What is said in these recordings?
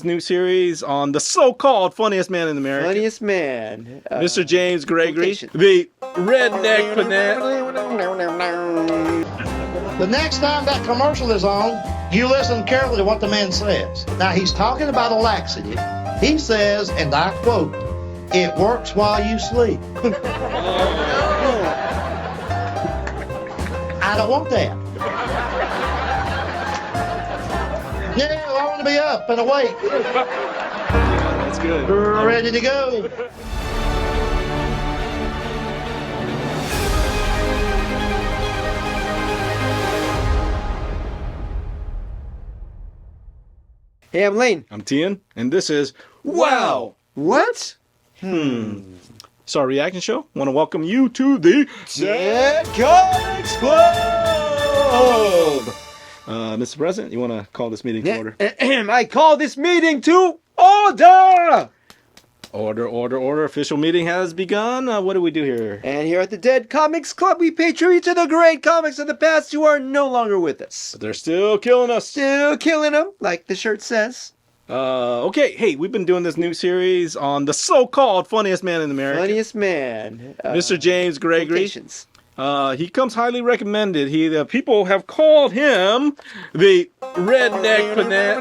New series on the so-called funniest man in America. Funniest man. Mr. James Gregory, the Redneck Panette. The next time that commercial is on, you listen carefully to what the man says. Now, he's talking about a laxative. He says, and I quote, "It works while you sleep." I don't want that. Yeah, I want to be up and awake. That's good. Ready to go. Hey, I'm Layne. I'm Thien, and this is Wow! What? It's our reaction show. Want to welcome you to the Dead Comics Club! Mr. President, you want to call this meeting to order? I call this meeting to order! Order. Official meeting has begun. What do we do here? And here at the Dead Comics Club, we pay tribute to the great comics of the past who are no longer with us. But they're still killing us. Still killing them, like the shirt says. Okay, hey, we've been doing this new series on the so-called funniest man in America. Funniest man. Mr. James Gregory. Quotations. He comes highly recommended. The people have called him the Redneck Panette.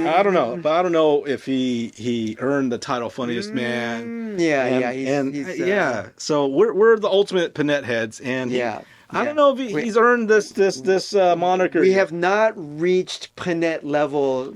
I don't know if he earned the title funniest man. Yeah. So we're the ultimate Panette heads, and I don't know if he's earned this moniker. We have not reached Panette level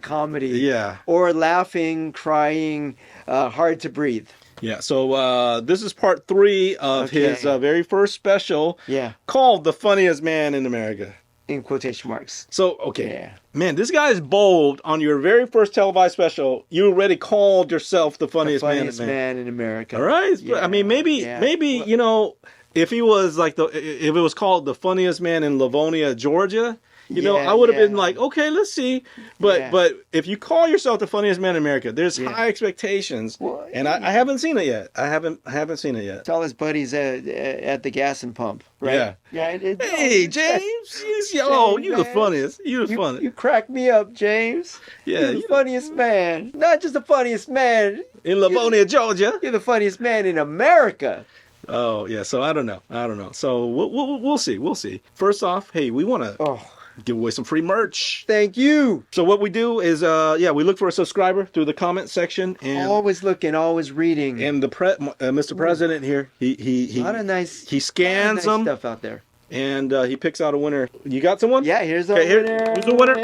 comedy. Yeah. Or laughing, crying, hard to breathe. Yeah, so this is part 3 of his very first special called The Funniest Man in America. In quotation marks. So, man, this guy is bold. On your very first televised special, you already called yourself the funniest man in America. All right? Yeah. I mean, maybe, you know, if he was like if it was called the funniest man in Livonia, Georgia, you know, I would have been like, okay, let's see. But if you call yourself the funniest man in America, there's high expectations, and I haven't seen it yet. I haven't seen it yet. Tell his buddies at the gas and pump, right? Yeah. Hey, James, you're the funniest. You're the funniest. You crack me up, James. Yeah, you're the funniest man. Not just the funniest man in Livonia, Georgia. You're the funniest man in America. Oh yeah. So I don't know. So we'll see. We'll see. First off, hey, we want to give away some free merch. Thank you. So what we do is, we look for a subscriber through the comment section, and always looking, always reading. And the Mr. President here, he a lot of nice, he scans them stuff out there, and he picks out a winner. You got someone? Yeah, here's a winner. Who's the winner?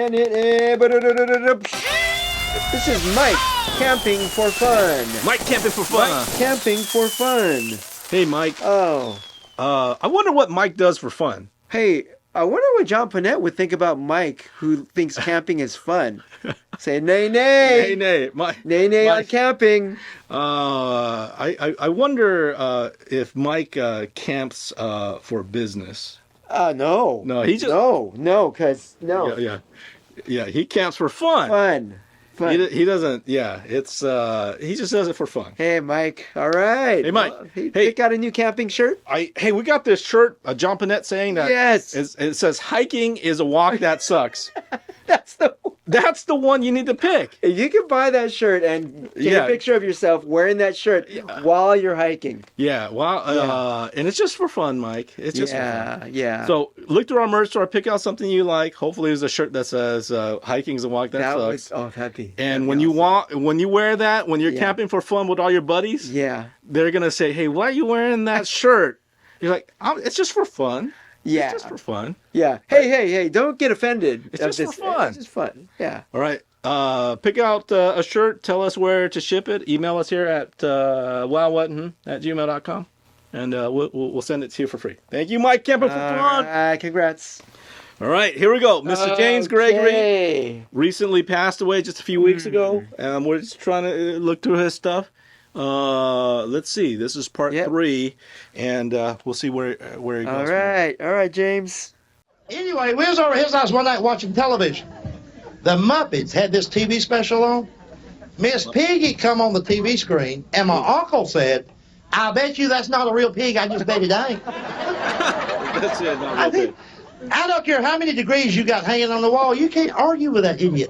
This is Mike camping for fun. Mike camping for fun. Mike camping for fun. Hey, Mike. Oh. I wonder what Mike does for fun. Hey. I wonder what John Panette would think about Mike, who thinks camping is fun. Say nay. Mike. Nay on camping. I wonder if Mike camps for business. No. No, he just Yeah, he camps for fun. Fun. He doesn't. Yeah, it's he just does it for fun. Hey, Mike. All right. Hey, Mike. Hey, got a new camping shirt? Hey, we got this shirt. John Panette saying that. Yes. It says hiking is a walk that sucks. That's the one you need to pick. You can buy that shirt and get a picture of yourself wearing that shirt while you're hiking. Yeah, and it's just for fun, Mike. It's just for fun. Yeah. So look through our merch store, pick out something you like. Hopefully there's a shirt that says hiking is a walk that sucks. That'd be. And when you wear that, when you're camping for fun with all your buddies, they're gonna say, "Hey, why are you wearing that shirt?" You're like, "It's just for fun." Yeah. It's just for fun. Yeah. Hey, don't get offended. It's just for fun. It's just fun. Yeah. All right. Pick out a shirt. Tell us where to ship it. Email us here at wowwhatten@gmail.com. And we'll send it to you for free. Thank you, Mike Camping for fun. Congrats. All right, here we go. Mr. James Gregory recently passed away just a few weeks ago. We're just trying to look through his stuff. Let's see. This is part 3, and we'll see where he goes. All right, James. Anyway, we was over at his house one night watching television. The Muppets had this TV special on. Miss Piggy come on the TV screen, and my uncle said, "I bet you that's not a real pig. I just bet it ain't." That's it. I don't care how many degrees you got hanging on the wall. You can't argue with that idiot.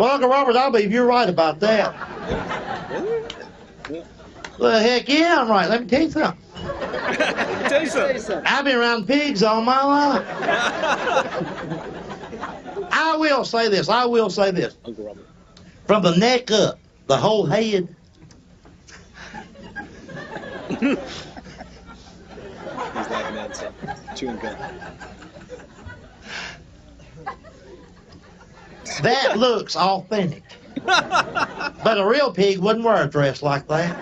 Well, Uncle Robert, I believe you're right about that. Well, heck yeah, I'm right. Let me tell you something. Tell you something. I've been around pigs all my life. I will say this. Uncle Robert. From the neck up, the whole head. He's laughing at himself. Chewing gum. That looks authentic. But a real pig wouldn't wear a dress like that.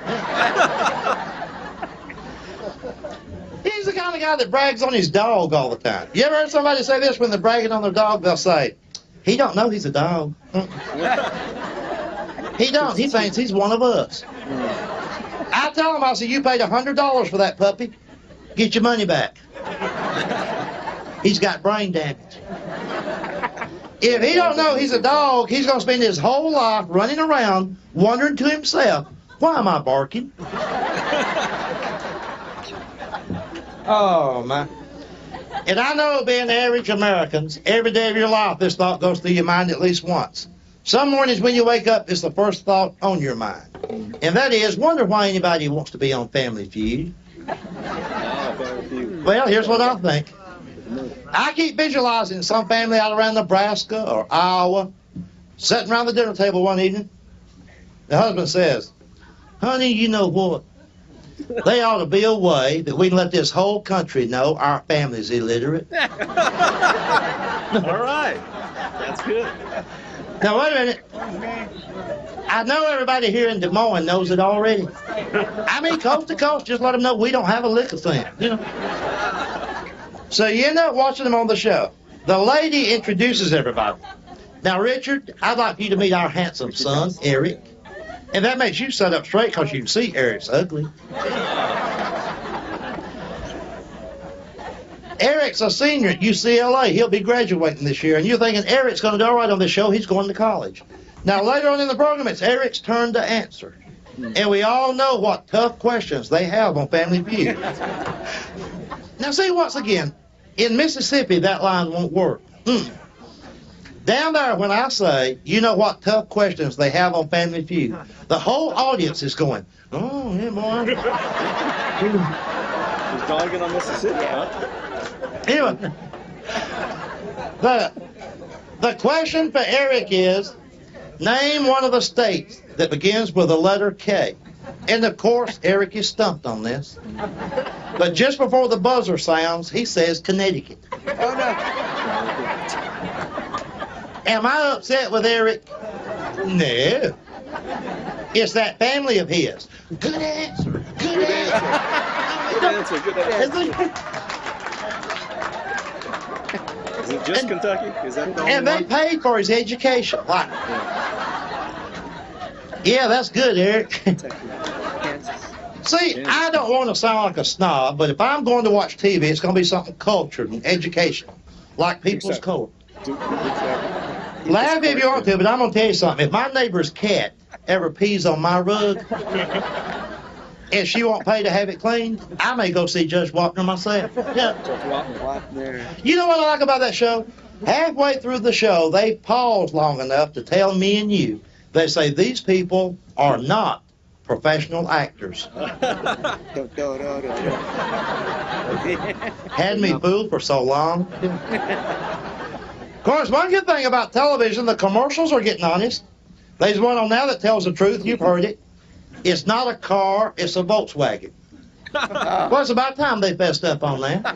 He's the kind of guy that brags on his dog all the time. You ever heard somebody say this when they're bragging on their dog? They'll say, he don't know he's a dog. He don't. He thinks he's one of us. I tell him, I say, you paid $100 for that puppy. Get your money back. He's got brain damage. If he don't know he's a dog, he's going to spend his whole life running around wondering to himself, why am I barking? Oh, my. And I know, being average Americans, every day of your life this thought goes through your mind at least once. Some mornings when you wake up, it's the first thought on your mind. And that is, wonder why anybody wants to be on Family Feud. Well, here's what I think. I keep visualizing some family out around Nebraska or Iowa, sitting around the dinner table one evening. The husband says, honey, you know what? They ought to be a way that we can let this whole country know our family's illiterate. All right. That's good. Now, wait a minute. I know everybody here in Des Moines knows it already. I mean, coast to coast, just let them know we don't have a lick of thing, you know. So you end up watching them on the show. The lady introduces everybody. Now, Richard, I'd like you to meet our handsome son, Eric. And that makes you sit up straight because you can see Eric's ugly. Eric's a senior at UCLA. He'll be graduating this year. And you're thinking Eric's going to do all right on this show. He's going to college. Now, later on in the program, it's Eric's turn to answer. And we all know what tough questions they have on Family Feud. Now, see, once again, in Mississippi, that line won't work. Down there, when I say, you know what tough questions they have on Family Feud, the whole audience is going, oh, yeah, boy. He's dogging on Mississippi, huh? Anyway, the question for Eric is, name one of the states that begins with the letter K. And of course, Eric is stumped on this. But just before the buzzer sounds, he says Connecticut. Oh, no. Am I upset with Eric? No. It's that family of his. Good answer. Good answer. Good answer. Good answer. Is it just Kentucky? Is that the only And they one? paid for his education. Like, yeah, that's good, Eric. See, I don't want to sound like a snob, but if I'm going to watch TV, it's going to be something cultured and educational, like People's Court. Laugh if you want to, but I'm going to tell you something. If my neighbor's cat ever pees on my rug and she won't pay to have it cleaned, I may go see Judge Wapner myself. Yeah. You know what I like about that show? Halfway through the show, they pause long enough to tell me and you. They say, these people are not professional actors. Had me fooled for so long. Of course, one good thing about television, the commercials are getting honest. There's one on now that tells the truth. You've heard it. It's not a car, it's a Volkswagen. Well, it's about time they fessed up on that.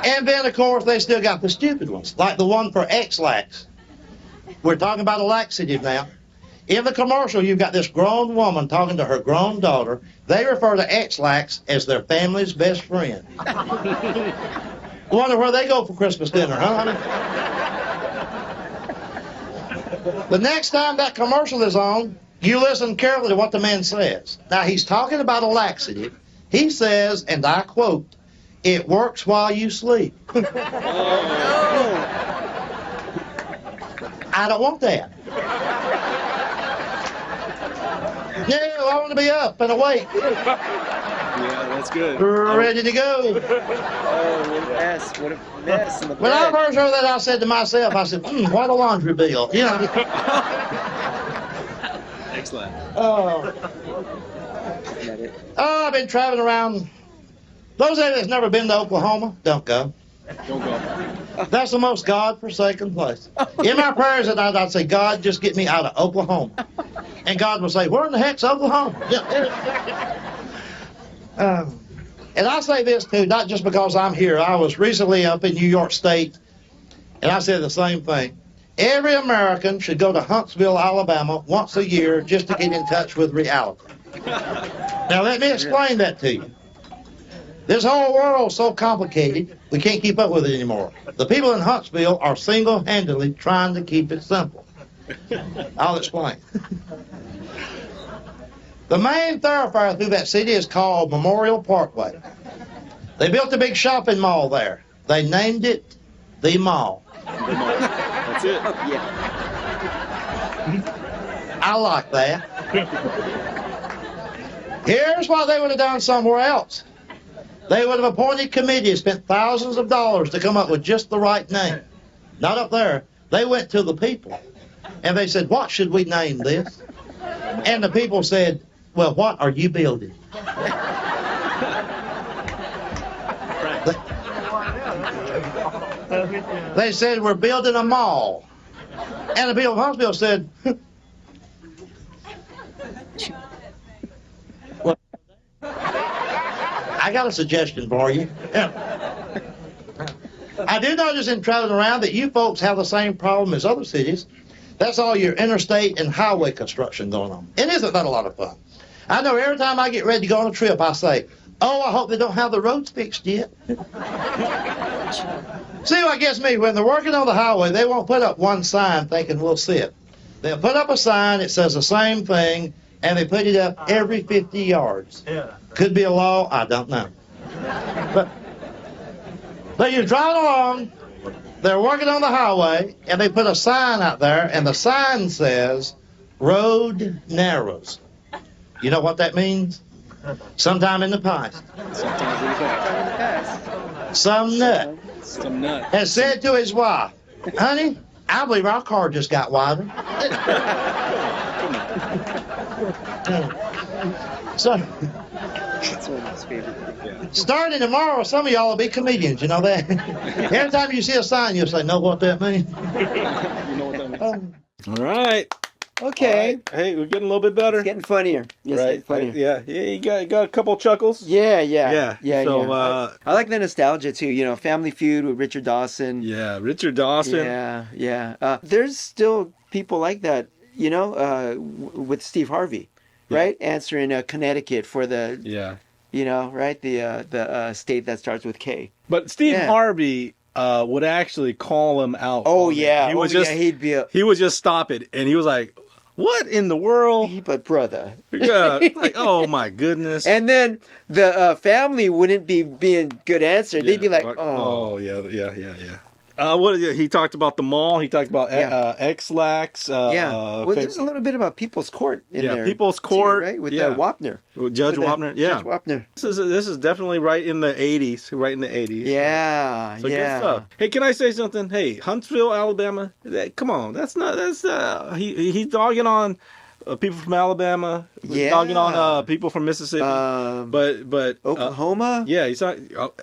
And then, of course, they still got the stupid ones, like the one for X-Lax. We're talking about a laxative now. In the commercial, you've got this grown woman talking to her grown daughter. They refer to X-Lax as their family's best friend. Wonder where they go for Christmas dinner, huh, honey? The next time that commercial is on, you listen carefully to what the man says. Now, he's talking about a laxative. He says, and I quote, "It works while you sleep." I don't want that. No, I want to be up and awake. Yeah, That's good. Ready to go. Oh, what a mess. What a mess in the When I bed. first heard that, I said to myself, I said, what a laundry bill. You know. Excellent. Oh, I've been traveling around. Those of you that's never been to Oklahoma, don't go. Don't go. That's the most God-forsaken place. In my prayers at night, I'd say, God, just get me out of Oklahoma. And God would say, where in the heck's Oklahoma? And I say this, too, not just because I'm here. I was recently up in New York State, and I said the same thing. Every American should go to Huntsville, Alabama once a year just to get in touch with reality. Now, let me explain that to you. This whole world is so complicated, we can't keep up with it anymore. The people in Huntsville are single-handedly trying to keep it simple. I'll explain. The main thoroughfare through that city is called Memorial Parkway. They built a big shopping mall there. They named it the Mall. That's it. Yeah. I like that. Here's what they would have done somewhere else. They would have appointed committees, spent thousands of dollars to come up with just the right name. Not up there. They went to the people, and they said, what should we name this? And the people said, well, what are you building? They said, we're building a mall. And the people of Huntsville said, well, I got a suggestion for you. I do notice in traveling around that you folks have the same problem as other cities. That's all your interstate and highway construction going on. And isn't that a lot of fun? I know every time I get ready to go on a trip, I say, oh, I hope they don't have the roads fixed yet. See what gets me? When they're working on the highway, they won't put up one sign thinking we'll see it. They'll put up a sign that says the same thing, and they put it up every 50 yards. Could be a law, I don't know. But you're driving along, they're working on the highway, and they put a sign out there, and the sign says, road narrows. You know what that means? Sometime in the past. Some nut has said to his wife, honey, I believe our car just got wider. So, starting tomorrow, some of y'all will be comedians, you know that? Every time you see a sign, you'll say, know what that means? You know what that means. All right. Okay. All right. Hey, we're getting a little bit better. It's getting funnier. Yes, Right. getting funnier. Yeah. You got a couple chuckles. Yeah. So, I like the nostalgia too. You know, Family Feud with Richard Dawson. yeah, Richard Dawson. Yeah. There's still people like that. You know, with Steve Harvey, right? Answering Connecticut for the. Yeah. You know, right? The state that starts with K. But Steve Harvey would actually call him out. Oh yeah. He would just he would just stop it, and he was like, "What in the world?" But brother. Yeah, like, oh my goodness. And then the family wouldn't be being good answered. They'd be like, oh yeah. What he talked about the mall. He talked about X-Lax. Well, there's a little bit about People's Court in there. People's Court, too, right? With Wapner. Judge Wapner. Yeah. Judge Wapner. This is definitely right in the 80s. Right in the 80s. Yeah. So good stuff. Hey, can I say something? Hey, Huntsville, Alabama. Come on, that's he's dogging on people from Alabama, dogging on people from Mississippi, but Oklahoma. He's not.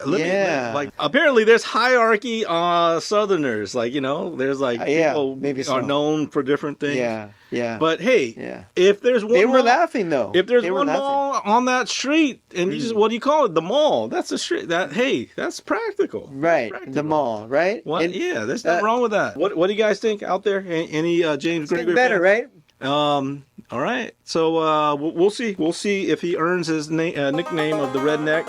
Like apparently there's hierarchy on Southerners. Like there's like people maybe are known for different things. Yeah. But hey, if there's one, they were laughing though. If there's one mall on that street, and you just what do you call it? The mall. That's the street. That's practical. Right. Practical. The mall. Right. What? And, there's nothing wrong with that. What do you guys think out there? Any James Gregory? Better, right? All right. So we'll see. We'll see if he earns his nickname of the Redneck.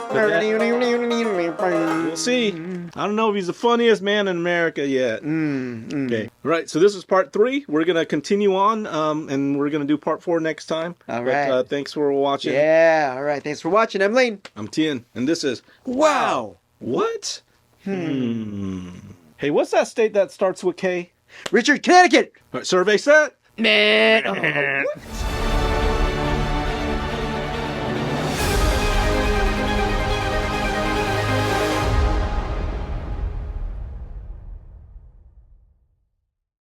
We'll see. I don't know if he's the funniest man in America yet. Okay. All right. So this is part 3. We're gonna continue on, and we're gonna do part 4 next time. All right. Thanks for watching. Yeah. All right. Thanks for watching. I'm Layne. I'm Thien, and this is Wow. What? Hey, what's that state that starts with K? Richard, Connecticut. All right, survey set. Man. Oh.